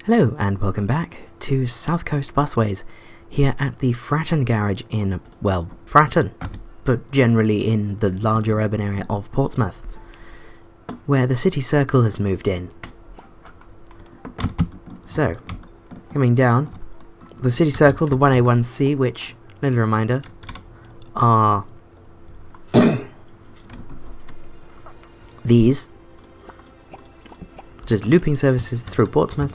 Hello and welcome back to South Coast Busways, here at the Fratton garage in, well, Fratton, but generally in the larger urban area of Portsmouth, where the city circle has moved in. So, coming down, the city circle, the 1A1C, which, little reminder, are these, just looping services through Portsmouth.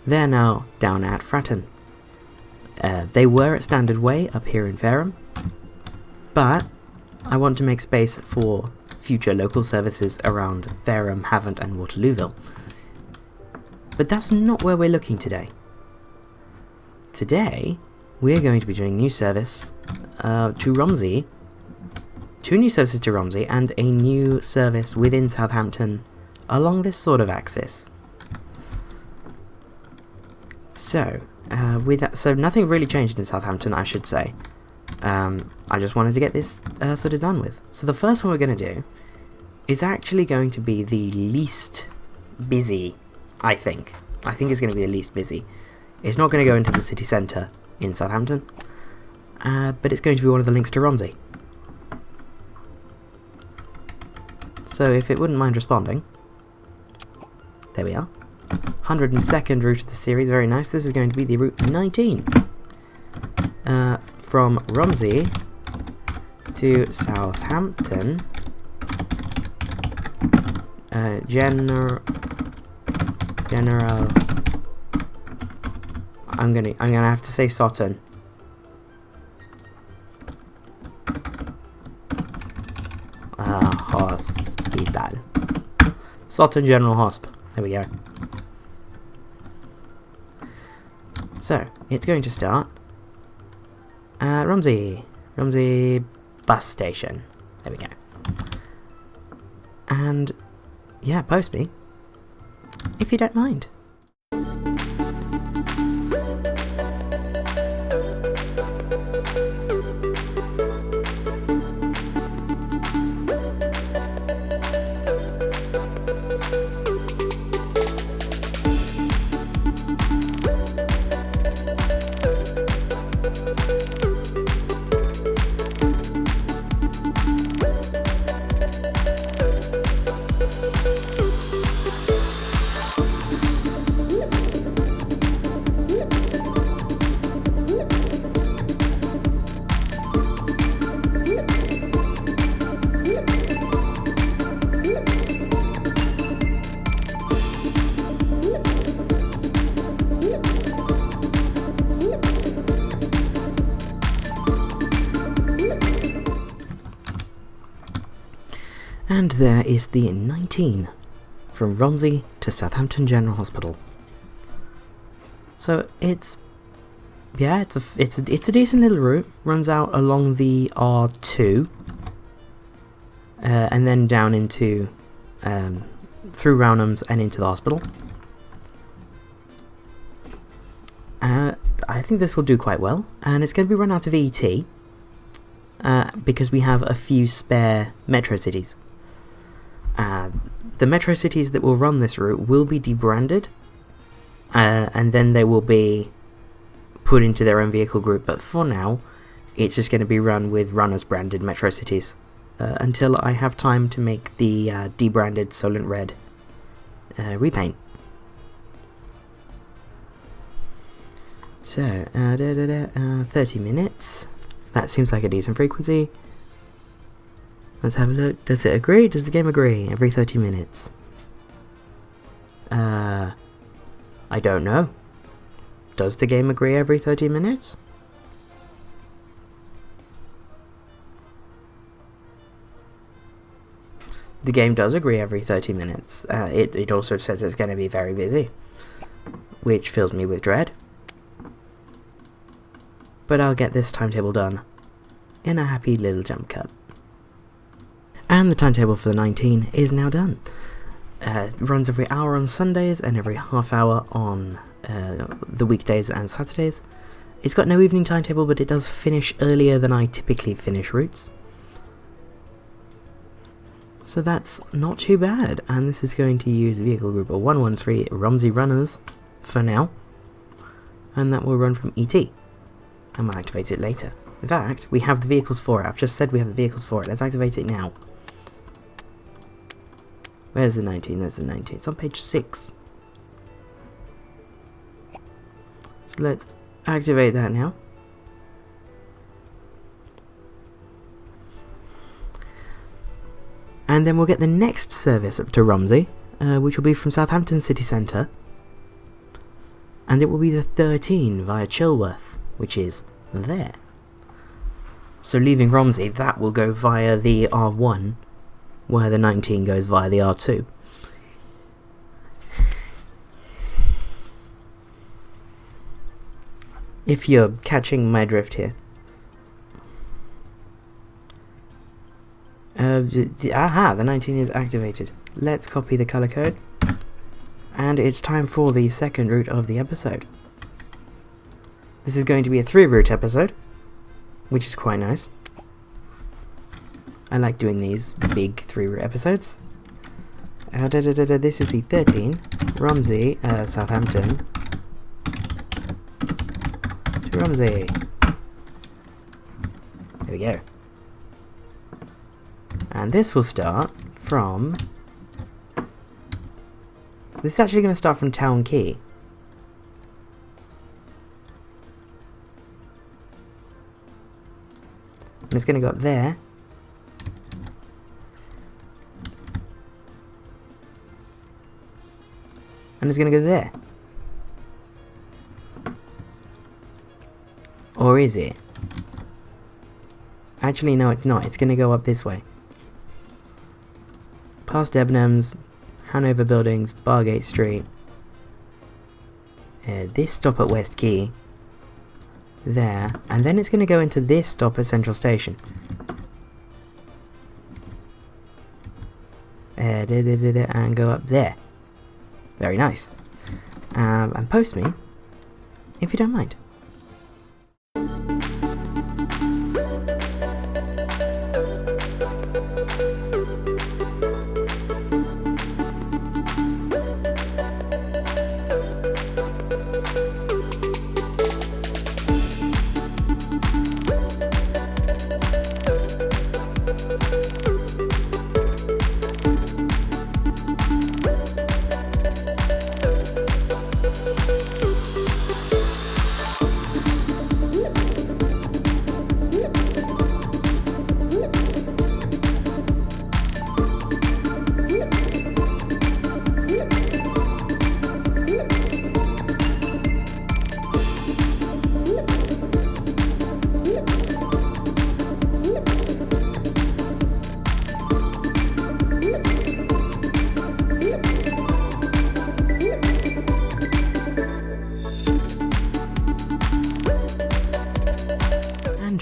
They're now down at Fratton. They were at Standard Way up here in Fareham, but I want to make space for future local services around Fareham, Havant and Waterlooville. But that's not where we're looking today. Today, we're going to be doing new service to Romsey, 2 new services to Romsey, and a new service within Southampton along this sort of axis. So, so nothing really changed in Southampton, I should say. I just wanted to get this sort of done with. So the first one we're going to do is actually going to be the least busy, I think. I think it's going to be the least busy. It's not going to go into the city centre in Southampton, but it's going to be one of the links to Romsey. So if it wouldn't mind responding, there we are. 102nd route of the series, very nice. This is going to be the route 19 from Romsey to Southampton. General. I'm gonna have to say Sutton. Hospital. Sutton General Hosp. There we go. So, it's going to start at Romsey bus station. There we go. And, yeah, post me, if you don't mind. And there is the 19 from Romsey to Southampton General Hospital. So it's a decent little route. Runs out along the R2, and then down into through Rownhams and into the hospital. I think this will do quite well, and it's going to be run out of ET because we have a few spare MetroCities. The MetroCities that will run this route will be debranded, and then they will be put into their own vehicle group, but for now it's just going to be run with Runners branded MetroCities until I have time to make the debranded Solent Red repaint. So, 30 minutes, that seems like a decent frequency. Let's have a look. Does it agree? Does the game agree? Every 30 minutes. I don't know. Does the game agree every 30 minutes? The game does agree every 30 minutes. It also says it's going to be very busy, which fills me with dread. But I'll get this timetable done in a happy little jump cut. And the timetable for the 19 is now done. It runs every hour on Sundays and every half hour on the weekdays and Saturdays. It's got no evening timetable, but it does finish earlier than I typically finish routes. So that's not too bad, and this is going to use vehicle group 113 RomseyRunners for now, and that will run from ET. I might activate it later. In fact, we have the vehicles for it. I've just said we have the vehicles for it. Let's activate it now. Where's the 19? There's the 19. It's on page 6. So let's activate that now. And then we'll get the next service up to Romsey, which will be from Southampton city centre. And it will be the 13 via Chilworth, which is there. So leaving Romsey, that will go via the R1, where the 19 goes via the R2. If you're catching my drift here. Aha, the 19 is activated. Let's copy the colour code. And it's time for the second route of the episode. This is going to be a 3-route episode, which is quite nice. I like doing these big 3-route episodes. This is the 13, Romsey, Southampton, to Romsey. There we go. And this will start from... This is actually going to start from Town Quay. And it's going to go up there. And it's going to go there. Or is it? Actually, no, it's not. It's going to go up this way. Past Debenhams, Hanover Buildings, Bargate Street. This stop at West Quay. There. And then it's going to go into this stop at Central Station. And go up there. Very nice. And post me, if you don't mind.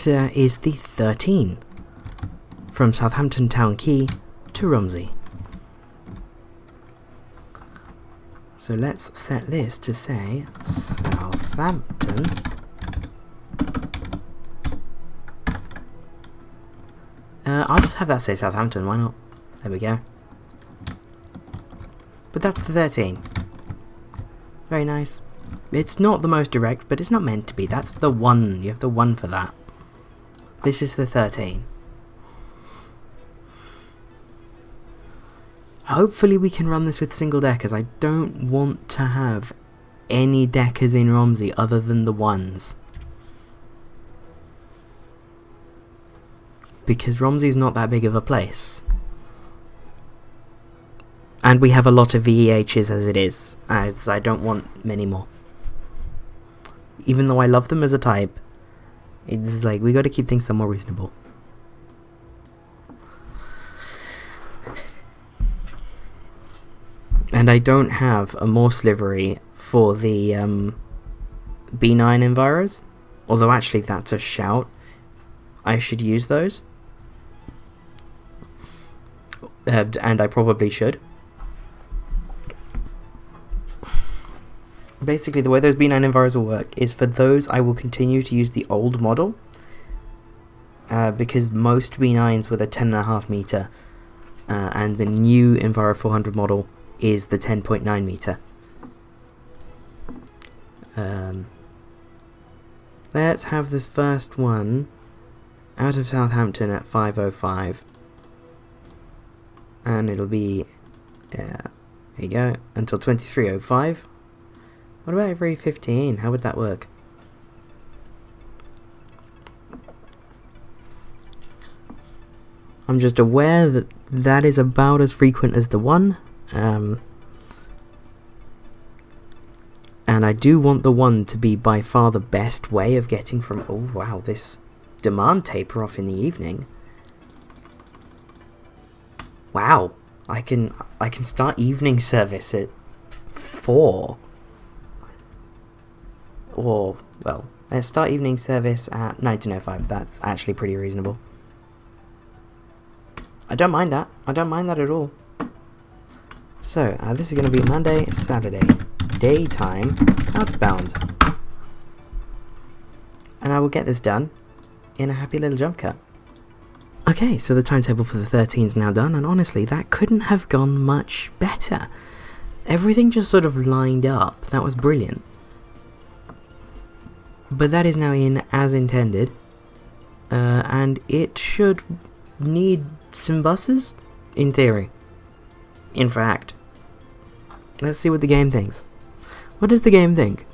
There is the 13 from Southampton Town Quay to Romsey. So let's set this to say Southampton I'll just have that say Southampton, why not? There we go. But that's the 13. Very nice. It's not the most direct, but it's not meant to be. That's the 1. You have the 1 for that. This is the 13. Hopefully we can run this with single deckers. I don't want to have any deckers in Romsey other than the 1s. Because Romsey's not that big of a place. And we have a lot of VEHs as it is, as I don't want many more. Even though I love them as a type, it's like, we got to keep things somewhat reasonable. And I don't have a Morse livery for the B9 Enviros, although actually that's a shout. I should use those. And I probably should. Basically, the way those B9 Enviros will work is for those I will continue to use the old model, because most B9s with a 10.5 meter, and the new Enviro 400 model is the 10.9 meter. Let's have this first one out of Southampton at 5:05. And it'll be, there you go, until 23:05. What about every 15? How would that work? I'm just aware that that is about as frequent as the one. And I do want the one to be by far the best way of getting from... Oh wow, this demand taper off in the evening. Wow, I can start evening service at 4. Or, well, let's start evening service at 19:05. That's actually pretty reasonable. I don't mind that. I don't mind that at all. So, this is going to be Monday, Saturday, daytime, outbound. And I will get this done in a happy little jump cut. Okay, so the timetable for the 13 is now done, and honestly, that couldn't have gone much better. Everything just sort of lined up. That was brilliant. But that is now in as intended, and it should need some buses, in theory. In fact. Let's see what the game thinks. What does the game think?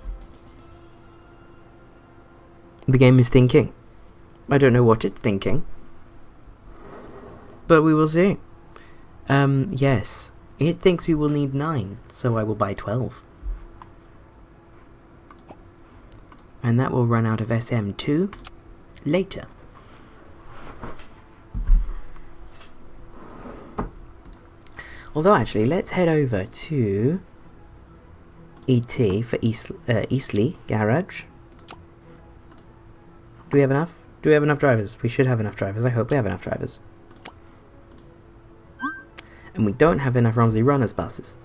The game is thinking. I don't know what it's thinking. But we will see. Yes. It thinks we will need 9, so I will buy 12. And that will run out of SM2 later. Although actually, let's head over to ET for Eastleigh Garage. Do we have enough? Do we have enough drivers? We should have enough drivers. I hope we have enough drivers. And we don't have enough RomseyRunners buses,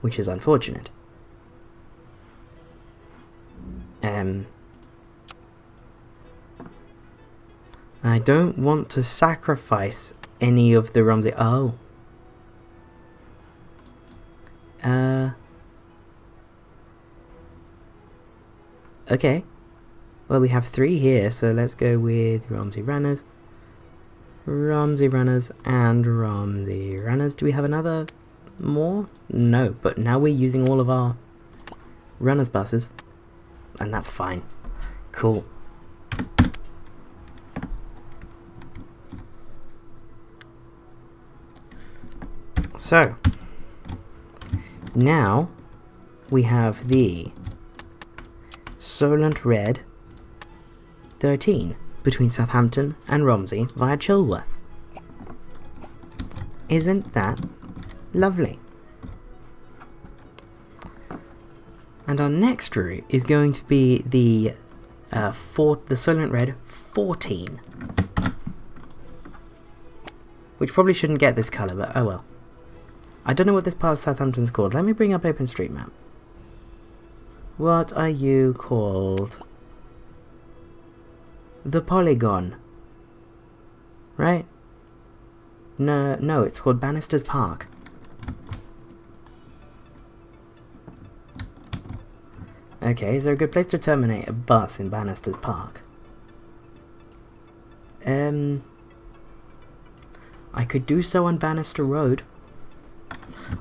which is unfortunate. I don't want to sacrifice any of the Romsey... Oh. Okay. Well, we have 3 here, so let's go with RomseyRunners, RomseyRunners, and RomseyRunners. Do we have another more? No, but now we're using all of our runners buses, and that's fine. Cool. So, now we have the Solent Red 13 between Southampton and Romsey via Chilworth. Isn't that lovely? And our next route is going to be the Solent Red 14, which probably shouldn't get this colour, but oh well. I don't know what this part of Southampton is called. Let me bring up OpenStreetMap. What are you called? The Polygon. Right? No, it's called Banister's Park. Okay, is there a good place to terminate a bus in Banister's Park? I could do so on Banister Road.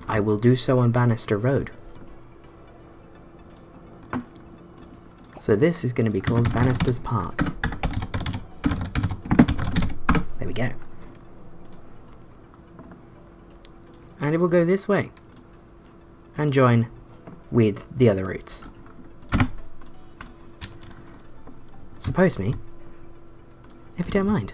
I will do so on Banister Road. So this is going to be called Banister's Park. There we go. And it will go this way and join with the other routes. Suppose me, if you don't mind.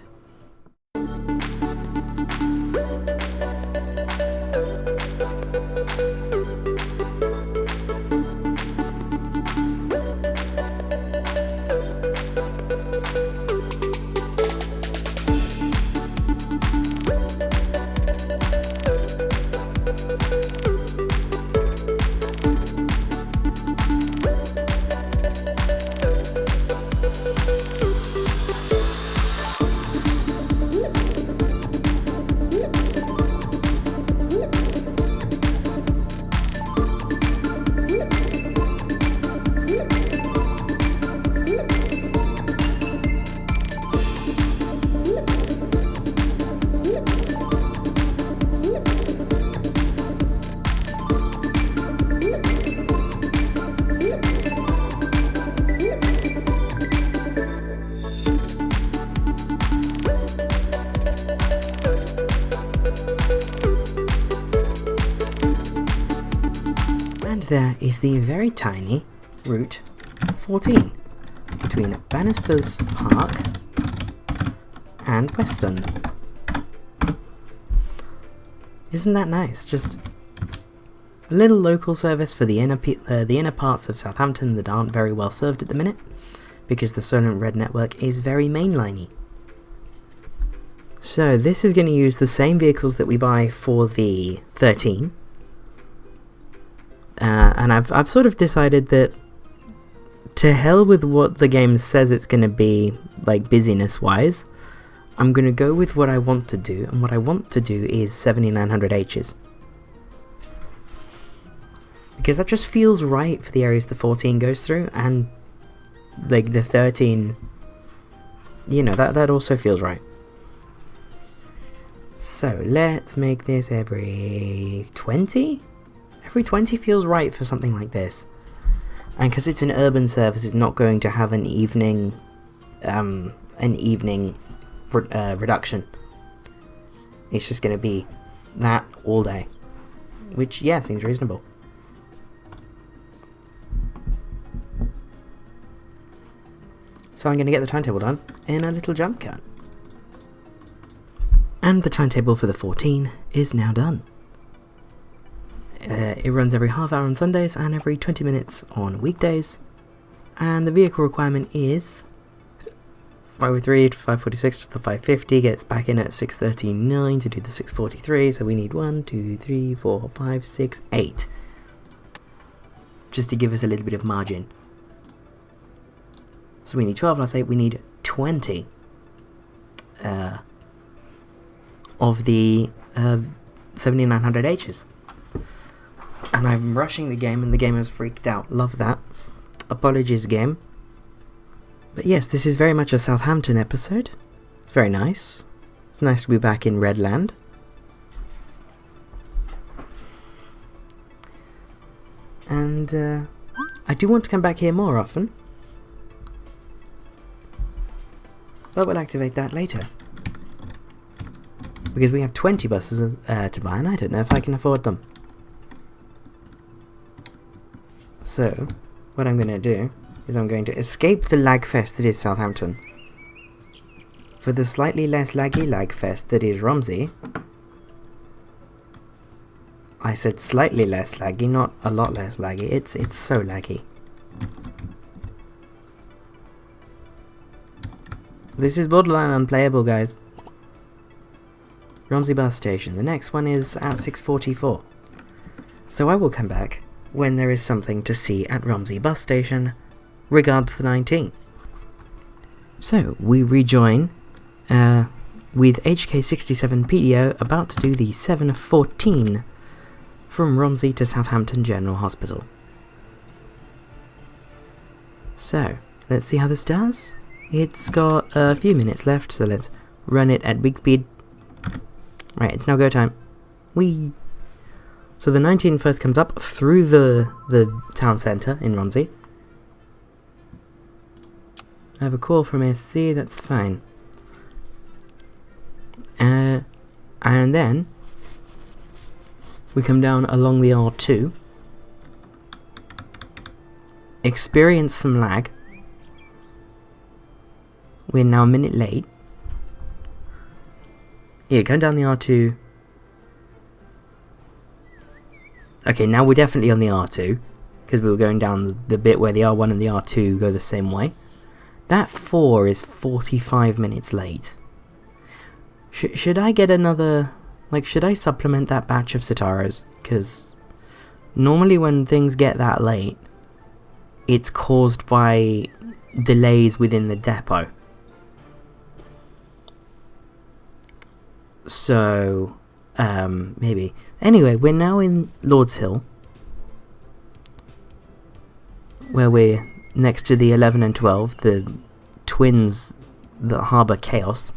And there is the very tiny Route 14 between Banisters Park and Weston. Isn't that nice? Just a little local service for the inner parts of Southampton that aren't very well served at the minute, because the Solent Red network is very mainliney. So this is going to use the same vehicles that we buy for the 13. And I've sort of decided that to hell with what the game says it's going to be, like busyness wise, I'm going to go with what I want to do, and what I want to do is 7900Hs. Because that just feels right for the areas the 14 goes through, and like the 13, you know, that also feels right. So let's make this every 20? Every 20 feels right for something like this. And because it's an urban service, it's not going to have an evening reduction. It's just going to be that all day. Which, yeah, seems reasonable. So I'm going to get the timetable done in a little jump cut. And the timetable for the 14 is now done. It runs every half hour on Sundays and every 20 minutes on weekdays. And the vehicle requirement is 503 to 546 to the 550, gets back in at 639 to do the 643, so we need 1, 2, 3, 4, 5, 6, 8. Just to give us a little bit of margin. So we need 12 plus 8, we need 20 of the 7900Hs. And I'm rushing the game and the game has freaked out. Love that. Apologies, game. But yes, this is very much a Southampton episode. It's very nice. It's nice to be back in Redland. And I do want to come back here more often. But we'll activate that later. Because we have 20 buses to buy and I don't know if I can afford them. So, what I'm going to do is I'm going to escape the lag fest that is Southampton for the slightly less laggy lag fest that is Romsey. I said slightly less laggy, not a lot less laggy. It's so laggy. This is borderline unplayable, guys. Romsey bus station. The next one is at 6:44. So I will come back when there is something to see at Romsey bus station. Regards the 19. So we rejoin with HK67 PDO about to do the 7:14 from Romsey to Southampton General Hospital. So let's see how this does. It's got a few minutes left, so let's run it at big speed. Right, it's now go time. Whee! So the 19 first comes up through the town centre in Romsey. I have a call from SC, that's fine. And then we come down along the R2. Experience some lag. We're now a minute late. Yeah, going down the R2. Okay, now we're definitely on the R2, because we were going down the bit where the R1 and the R2 go the same way. That 4 is 45 minutes late. Should I get another... Like, should I supplement that batch of Citaros? Because normally when things get that late, it's caused by delays within the depot. So, maybe. Anyway, we're now in Lordshill, where we're next to the 11 and 12, the twins that harbour chaos.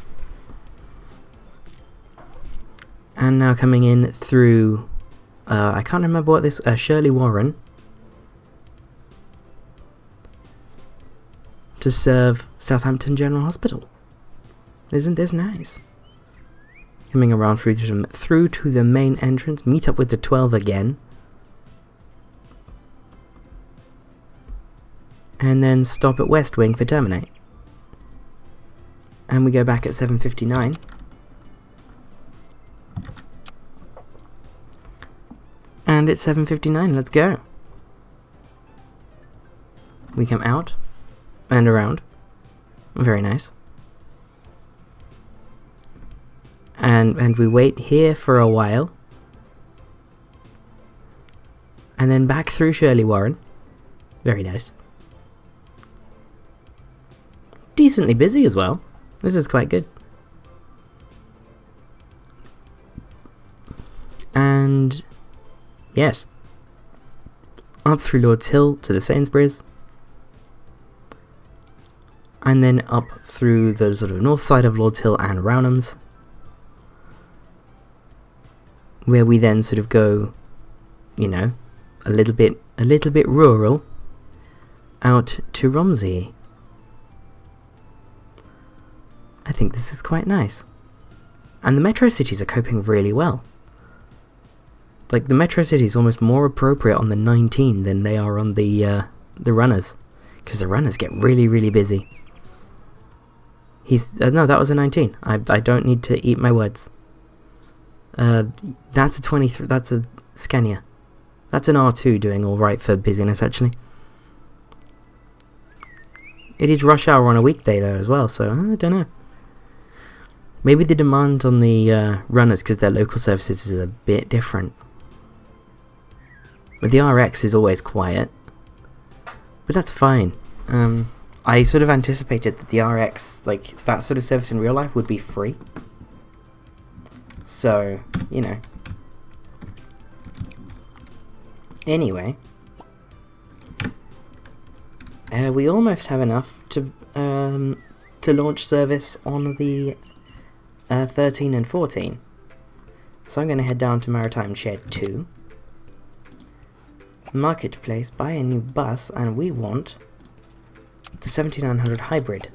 And now coming in through, I can't remember what this, Shirley Warren, to serve Southampton General Hospital. Isn't this nice? Coming around through to the main entrance, meet up with the 12 again. and then stop at West Wing for terminate. And we go back at 7:59. And it's 7:59, let's go. We come out and around. Very nice. And we wait here for a while. And then back through Shirley Warren. Very nice. Decently busy as well. This is quite good. And yes, up through Lordshill to the Sainsbury's, and then up through the sort of north side of Lordshill and Rownhams, where we then sort of go, you know, a little bit rural, out to Romsey. I think this is quite nice. And the metro cities are coping really well. Like, the metro city is almost more appropriate on the 19 than they are on the runners, because the runners get really, really busy. No, that was a 19. I don't need to eat my words. That's a 23. That's a Scania. That's an R2 doing all right for busyness, actually. It is rush hour on a weekday though as well, so I don't know. Maybe the demand on the runners, because their local services, is a bit different. But the RX is always quiet. But that's fine. I sort of anticipated that the RX, like, that sort of service in real life would be free. So, you know. Anyway. We almost have enough to launch service on the 13 and 14. So I'm going to head down to Maritime Shed 2. Marketplace, buy a new bus, and we want the 7900 hybrid.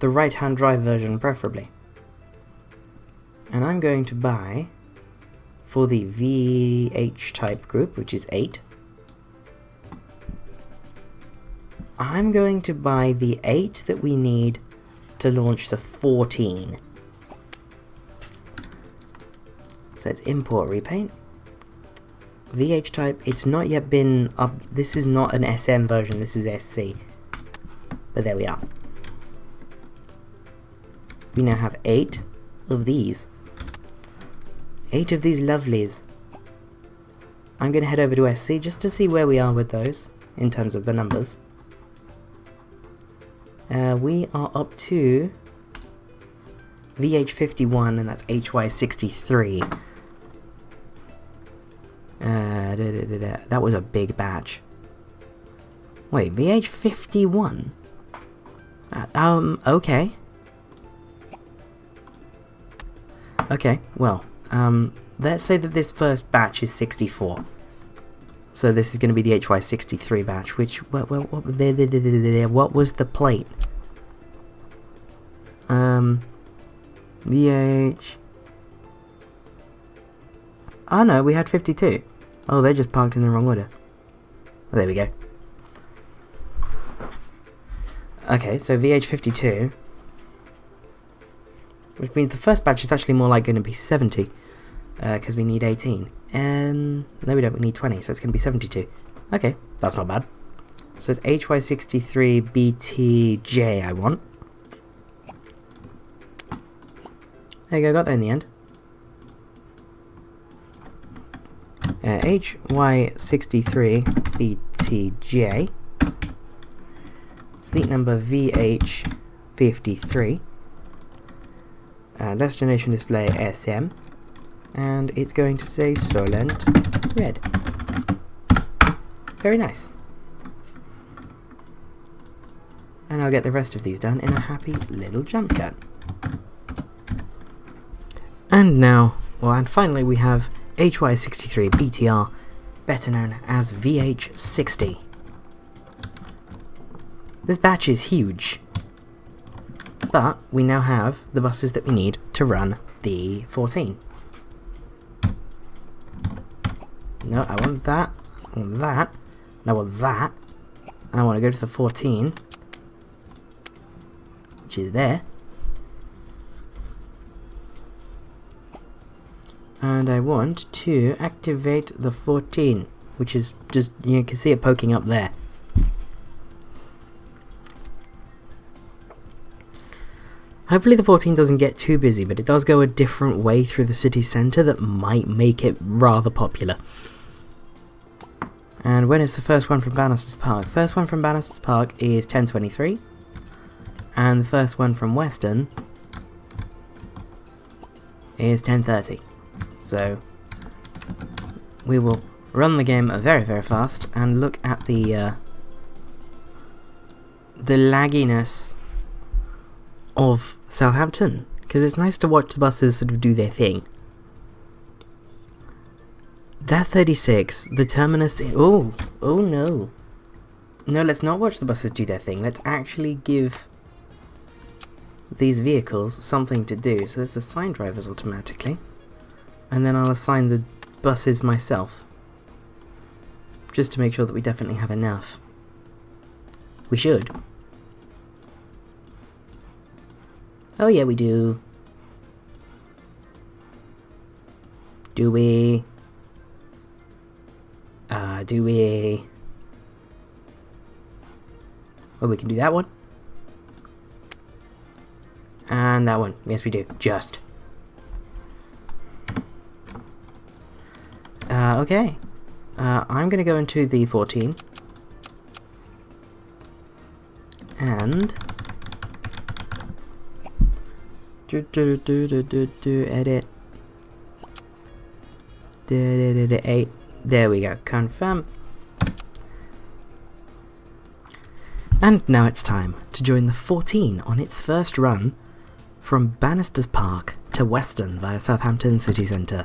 The right-hand drive version, preferably. And I'm going to buy, for the VH-type group, which is 8, I'm going to buy the 8 that we need to launch the 14. So let's import repaint. VH-type, it's not yet been up. This is not an SM version, this is SC. But there we are. We now have 8 of these. 8 of these lovelies. I'm going to head over to SC just to see where we are with those, in terms of the numbers. We are up to VH51, and that's HY63. That was a big batch. Wait, VH51? Okay. Okay, well, let's say that this first batch is 64. So this is going to be the HY63 batch, which, what was the plate? VH... Oh no, we had 52. Oh, they just parked in the wrong order. Oh, there we go. Okay, so VH52. Which means the first batch is actually more like going to be 70. Because we need 18. No we don't, we need 20, so it's going to be 72. Okay, that's not bad. So it's HY63BTJ I want. There you go, got there in the end. HY63BTJ. Fleet number VH53. Destination display SM. And it's going to say Solent Red. Very nice. And I'll get the rest of these done in a happy little jump cut. And now, well, and finally we have HY63 BTR, better known as VH60. This batch is huge, but we now have the buses that we need to run the 14. No, I want that, I want that, I want that, I want to go to the 14, which is there. And I want to activate the 14, which is just, you can see it poking up there. Hopefully the 14 doesn't get too busy, but it does go a different way through the city centre that might make it rather popular. And when is the first one from Banister's Park? First one from Banister's Park is 10:23, and the first one from Weston is 10:30. So we will run the game very, very fast and look at the lagginess of Southampton, because it's nice to watch the buses sort of do their thing. That 36, the terminus. Oh no. No, let's not watch the buses do their thing. Let's actually give these vehicles something to do. So let's assign drivers automatically. And then I'll assign the buses myself. Just to make sure that we definitely have enough. We should. Oh yeah, we do. Do we? Do we? Oh, we can do that one. And that one. Yes, we do. Just. Okay. I'm going to go into the 14. And... edit. 8. There we go. Confirm. And now it's time to join the 14 on its first run from Banister's Park to Weston via Southampton city centre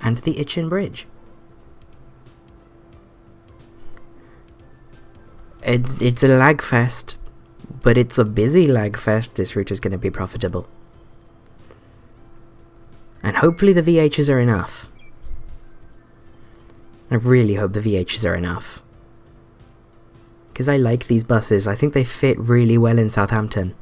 and the Itchen Bridge. It's a lag fest, but it's a busy lag fest. This route is going to be profitable. And hopefully the VHs are enough. I really hope the VHs are enough. Because I like these buses. I think they fit really well in Southampton.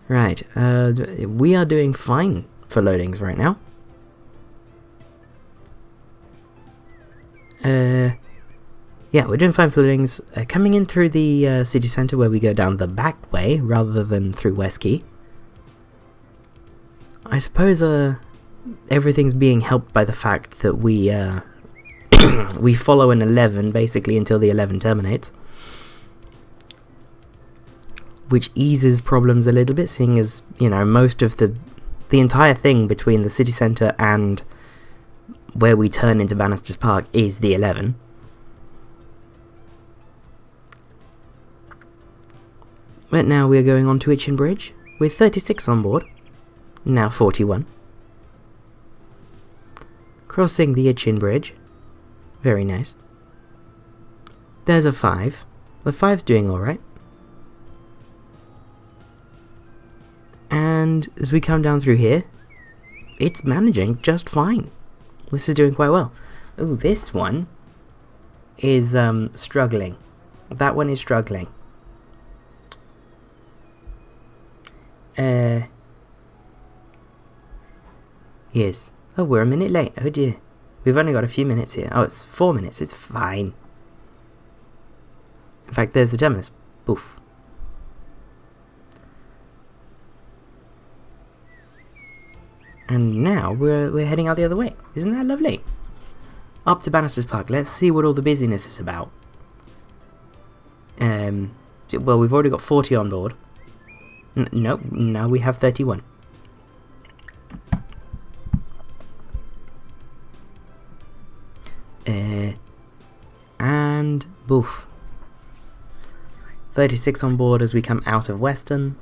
Right, we are doing fine for loadings right now. Yeah, we're doing fine for loadings. Coming in through the city centre where we go down the back way rather than through West Quay. I suppose everything's being helped by the fact that we we follow an 11 basically until the 11 terminates, which eases problems a little bit, seeing as, you know, most of the entire thing between the city centre and where we turn into Banister's Park is the 11. But now we're going on to Itchen Bridge with 36 on board. Now 41. Crossing the Itchen Bridge. Very nice. There's a 5. The 5's doing alright. And as we come down through here, it's managing just fine. This is doing quite well. Oh, this one is struggling. That one is struggling. Yes. Oh, we're a minute late. Oh dear. We've only got a few minutes here. Oh, it's 4 minutes. It's fine. In fact, there's the terminus. Poof. And now we're heading out the other way. Isn't that lovely? Up to Banister's Park. Let's see what all the busyness is about. Well, we've already got 40 on board. No, now we have 31. And boof. 36 on board as we come out of Weston.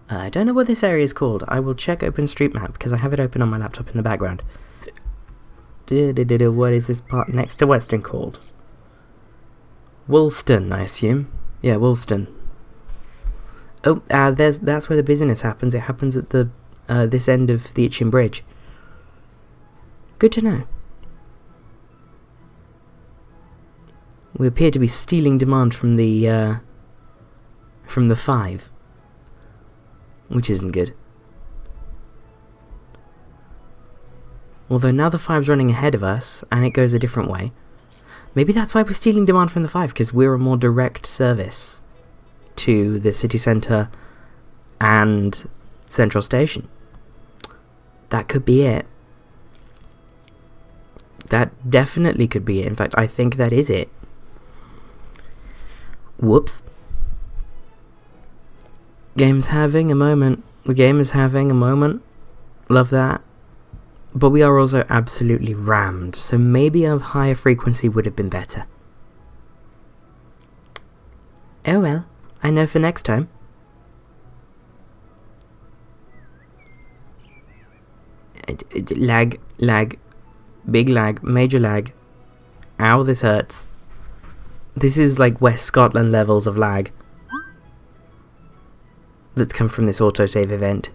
I don't know what this area is called. I will check OpenStreetMap because I have it open on my laptop in the background. What is this part next to Weston called? Woolston, I assume. Yeah, Woolston. Oh, that's where the business happens. It happens at the this end of the Itchen Bridge. Good to know. We appear to be stealing demand from the 5, which isn't good. Although now the 5's running ahead of us, and it goes a different way. Maybe that's why we're stealing demand from the 5, because we're a more direct service to the city centre and Central Station. That could be it. That definitely could be it. In fact, I think that is it. Whoops. Game's having a moment. The game is having a moment. Love that. But we are also absolutely rammed, so maybe a higher frequency would have been better. Oh well, I know for next time. Lag, big lag, major lag. Ow, this hurts. This is like West Scotland levels of lag that's come from this autosave event.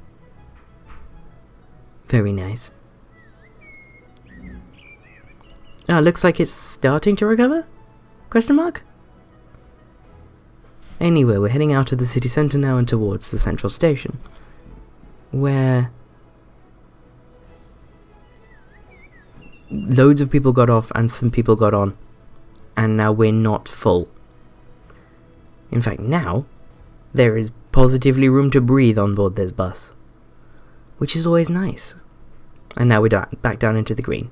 Very nice. Oh, looks like it's starting to recover? Question mark? Anyway, we're heading out of the city centre now and towards the Central Station, where loads of people got off and some people got on, and now we're not full. In fact, now there is positively room to breathe on board this bus, which is always nice. And now we're back down into the green.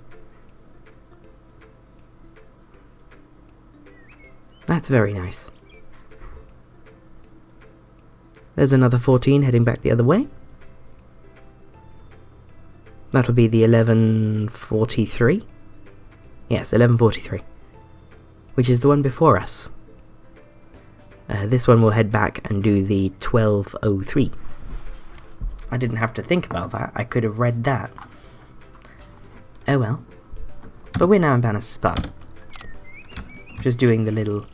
That's very nice. There's another 14 heading back the other way. That'll be the 11:43. Yes, 11:43. Which is the one before us. This one will head back and do the 12:03. I didn't have to think about that. I could have read that. Oh well. But we're now in Banister Park. Just doing the little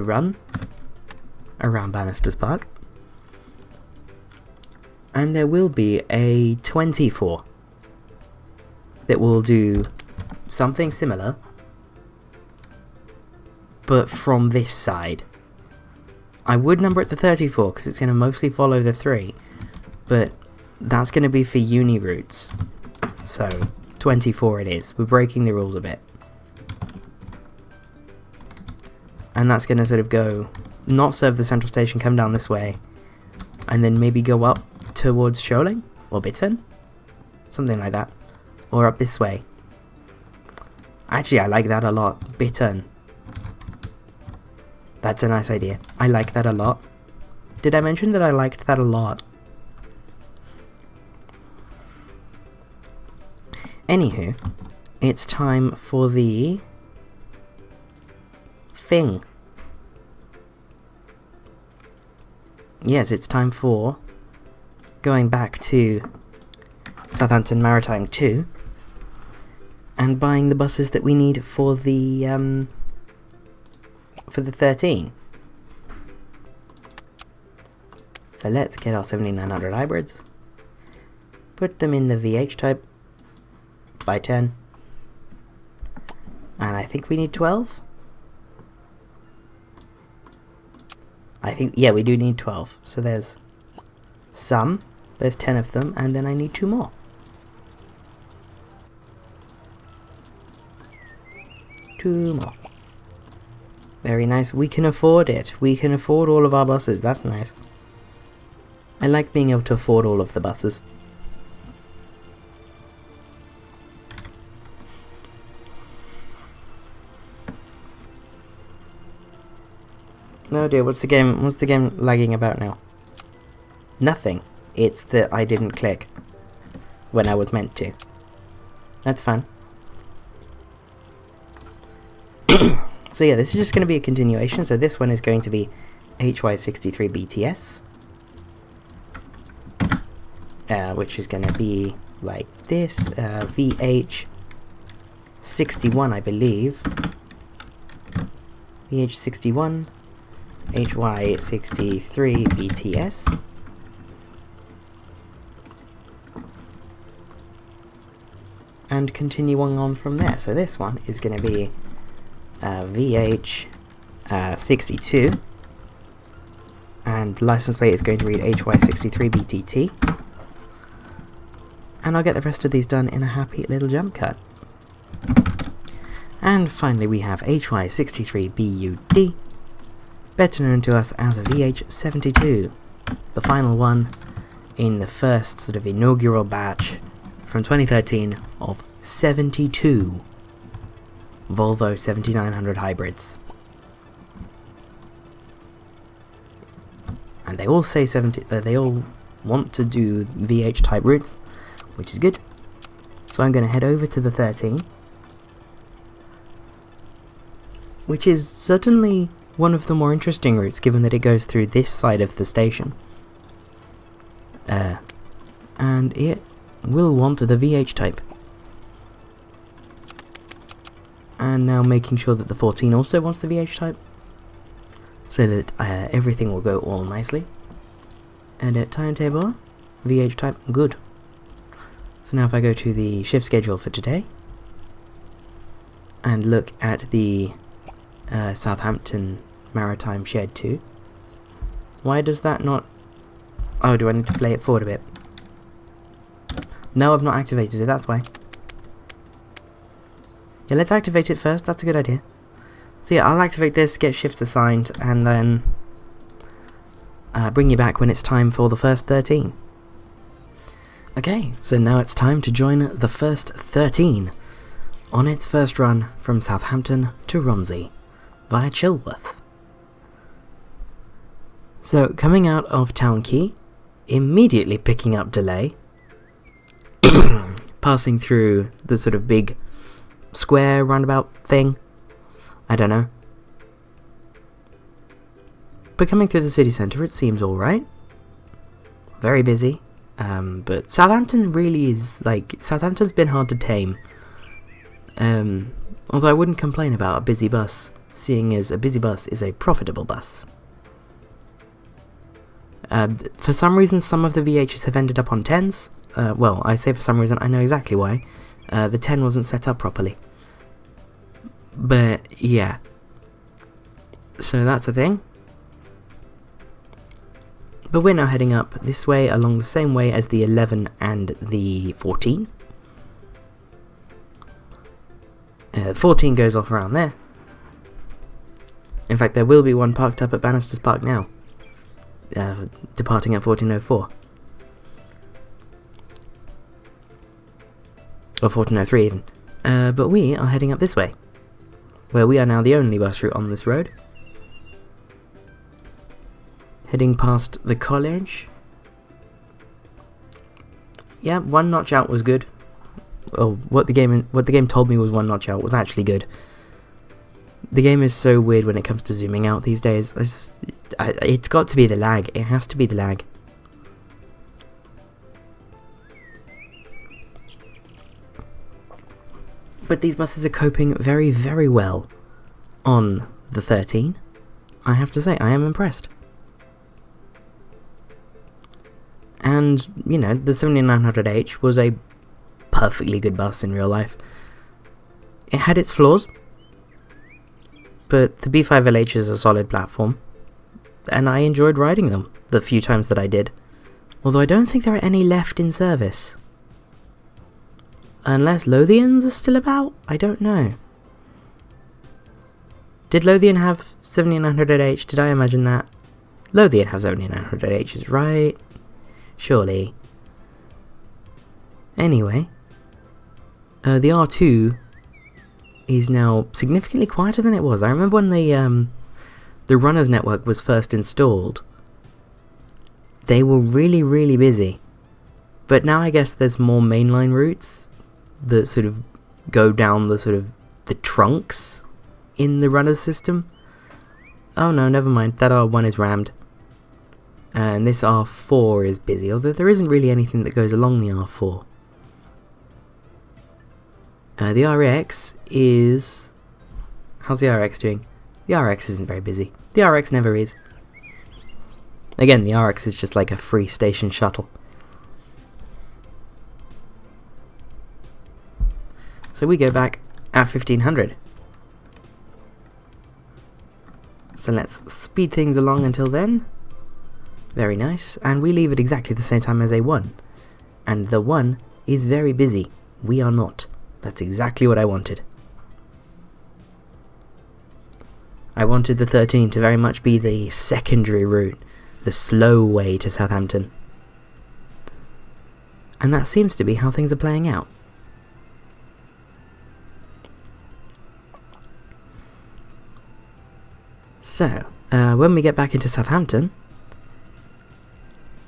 run around Banister Park. And there will be a 24 that will do something similar, but from this side. I would number it the 34 because it's going to mostly follow the 3, but that's going to be for uni routes. So 24 it is. We're breaking the rules a bit. And that's going to sort of go, not serve the Central Station, come down this way, and then maybe go up towards Sholing or Itchen, something like that, or up this way. Actually, I like that a lot. Itchen. That's a nice idea. I like that a lot. Did I mention that I liked that a lot? Anywho, it's time for the thing. Yes, it's time for going back to Southampton Maritime 2 and buying the buses that we need for the 13. So let's get our 7900 hybrids, put them in the VH-type by 10, and I think we need 12. I think, yeah, we do need 12. So there's 10 of them, and then I need 2 more. 2 more. Very nice. We can afford it. We can afford all of our buses. That's nice. I like being able to afford all of the buses. No dear, what's the game lagging about now? Nothing. It's that I didn't click when I was meant to. That's fine. So yeah, this is just going to be a continuation. So this one is going to be HY63 BTS, which is going to be like this. VH61, I believe. VH61. HY63 BTS. and continuing on from there. So this one is going to be VH62, and license plate is going to read HY63BTT, and I'll get the rest of these done in a happy little jump cut. And finally we have HY63BUD, better known to us as VH72, the final one in the first sort of inaugural batch from 2013 of 72 Volvo 7900 hybrids. And they all say they all want to do VH-type routes, which is good. So I'm going to head over to the 13, which is certainly one of the more interesting routes, given that it goes through this side of the station. And it will want the VH type. And now making sure that the 14 also wants the VH type, so that everything will go all nicely. Edit timetable, VH type, good. So now if I go to the shift schedule for today, and look at the Southampton Maritime Shed 2, why does that not... Oh, do I need to play it forward a bit? No, I've not activated it, that's why. Yeah, let's activate it first, that's a good idea. So yeah, I'll activate this, get shifts assigned, and then bring you back when it's time for the first 13. Okay, so now it's time to join the first 13 on its first run from Southampton to Romsey via Chilworth. So coming out of Town Quay, immediately picking up delay, passing through the sort of big square roundabout thing, I don't know. But coming through the city centre, it seems alright. Very busy. But Southampton really is, like, Southampton's been hard to tame. Although I wouldn't complain about a busy bus, seeing as a busy bus is a profitable bus. For some reason, some of the VHs have ended up on 10s. Well, I say for some reason, I know exactly why. The 10 wasn't set up properly. But, yeah. So that's a thing. But we're now heading up this way along the same way as the 11 and the 14. 14 goes off around there. In fact, there will be one parked up at Banister's Park now. Departing at 14:04. Or 14:03 even. But we are heading up this way, where we are now the only bus route on this road. Heading past the college. Yeah, one notch out was good. Well, what the game told me was one notch out was actually good. The game is so weird when it comes to zooming out these days. It's got to be the lag. It has to be the lag. But these buses are coping very, very well on the 13. I have to say, I am impressed. And, you know, the 7900H was a perfectly good bus in real life. It had its flaws, but the B5LH is a solid platform, and I enjoyed riding them the few times that I did. Although I don't think there are any left in service. Unless Lothians are still about? I don't know. Did Lothian have 7900H? Did I imagine that? Lothian have 7900Hs, right? Surely. Anyway, the R2 is now significantly quieter than it was. I remember when the Runners network was first installed, they were really, really busy. But now I guess there's more mainline routes that sort of go down the trunks in the Runners system. Oh no, never mind. That R1 is rammed. And this R4 is busy, although there isn't really anything that goes along the R4. The RX is... How's the RX doing? The RX isn't very busy. The RX never is. Again, the RX is just like a free station shuttle. So we go back at 1500. So let's speed things along until then. Very nice. And we leave at exactly the same time as A1. And the 1 is very busy. We are not. That's exactly what I wanted. I wanted the 13 to very much be the secondary route, the slow way to Southampton. And that seems to be how things are playing out. So, when we get back into Southampton,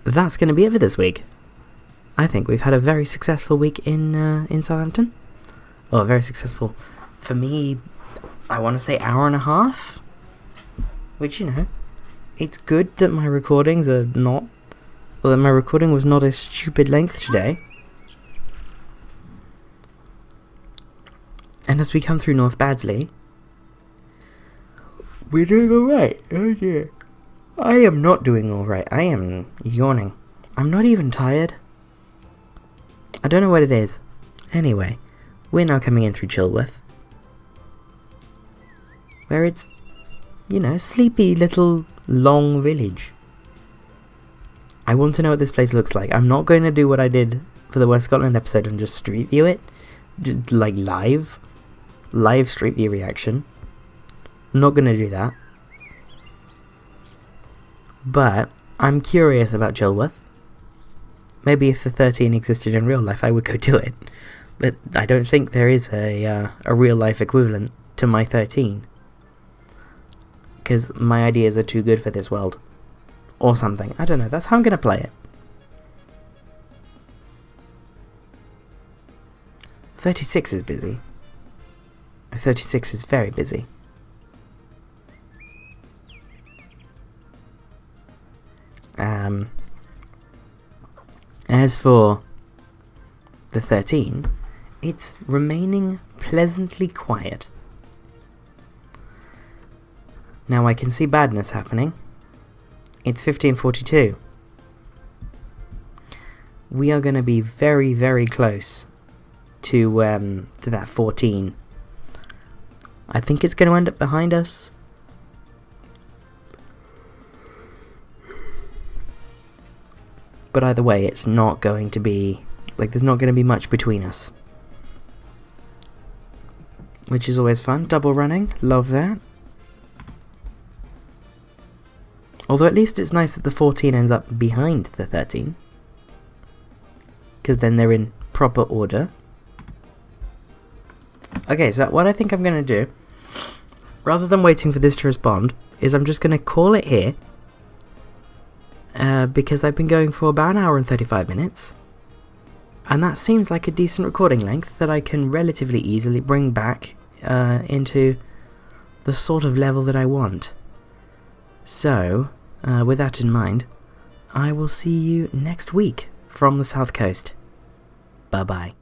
that's going to be it for this week. I think we've had a very successful week in Southampton. Or very successful, for me, I want to say hour and a half. Which, you know, it's good that my recordings are not, or that my recording was not a stupid length today. And as we come through North Baddesley, we're doing alright. Oh dear. I am not doing alright. I am yawning. I'm not even tired. I don't know what it is. Anyway, we're now coming in through Chilworth, where it's, you know, sleepy little long village. I want to know what this place looks like. I'm not going to do what I did for the West Scotland episode and just street view it. Just like live street view reaction. I'm not going to do that. But I'm curious about Chilworth. Maybe if the 13 existed in real life, I would go do it. But I don't think there is a real life equivalent to my 13. Because my ideas are too good for this world. Or something. I don't know. That's how I'm going to play it. 36 is busy. 36 is very busy. As for the 13, it's remaining pleasantly quiet. Now I can see badness happening. It's 15:42. We are going to be very, very close to that 14. I think it's going to end up behind us. But either way, it's not going to be, like, there's not going to be much between us. Which is always fun. Double running, love that. Although at least it's nice that the 14 ends up behind the 13. Because then they're in proper order. Okay, so what I think I'm going to do, rather than waiting for this to respond, is I'm just going to call it here. Because I've been going for about an hour and 35 minutes. And that seems like a decent recording length that I can relatively easily bring back into the sort of level that I want. So, with that in mind, I will see you next week from the South Coast. Bye-bye.